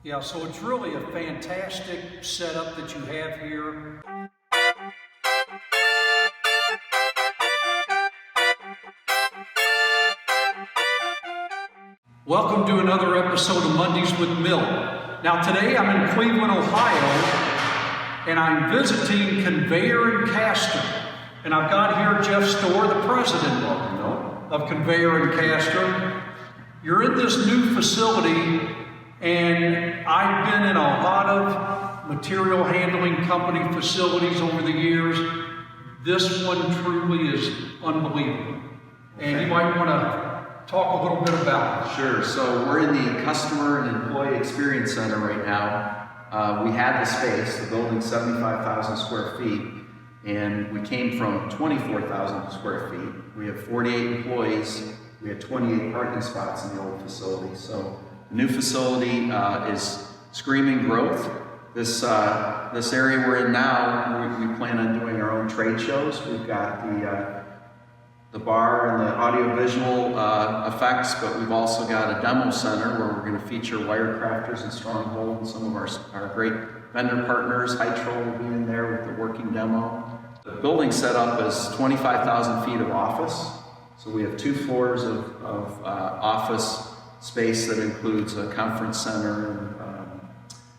Yeah, so it's really a fantastic setup that you have here. Welcome to another episode of Mondays with Milt. Now today I'm in Cleveland, Ohio, and I'm visiting Conveyer Caster. And I've got here Jeff Stohr, the president of Conveyer Caster. You're in this new facility, and I've been in a lot of material handling company facilities over the years. This one truly is unbelievable. And you might want to talk a little bit about it. Sure. So we're in the Customer and Employee Experience Center right now. We had the space, the building's 75,000 square feet, and we came from 24,000 square feet. We have 48 employees. We had 28 parking spots in the old facility. So the new facility is screaming growth. This area we're in now, we plan on doing our own trade shows. We've got the bar and the audiovisual effects, but we've also got a demo center where we're going to feature WireCrafters and Strong Hold, and some of our great vendor partners. Hytrol will be in there with the working demo. The building setup is 25,000 feet of office. So we have 2 floors of office space that includes a conference center and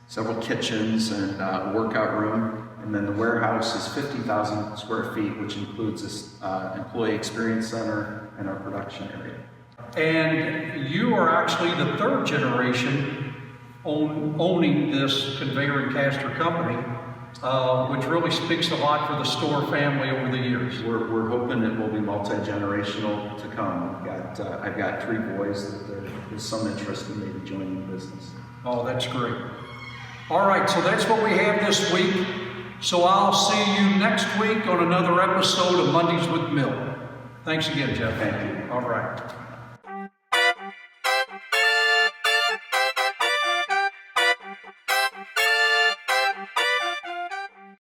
several kitchens and a workout room. And then the warehouse is 50,000 square feet, which includes this employee experience center and our production area. And you are actually the 3rd generation owning this Conveyer Caster company, which really speaks a lot for the Stohr family over the years. We're hoping it will be multi-generational to come. I've got 3 boys that there's some interest in maybe joining the business. Oh, that's great. All right, so that's what we have this week. So I'll see you next week on another episode of Mondays with Milt. Thanks again, Jeff. Thank you. All right.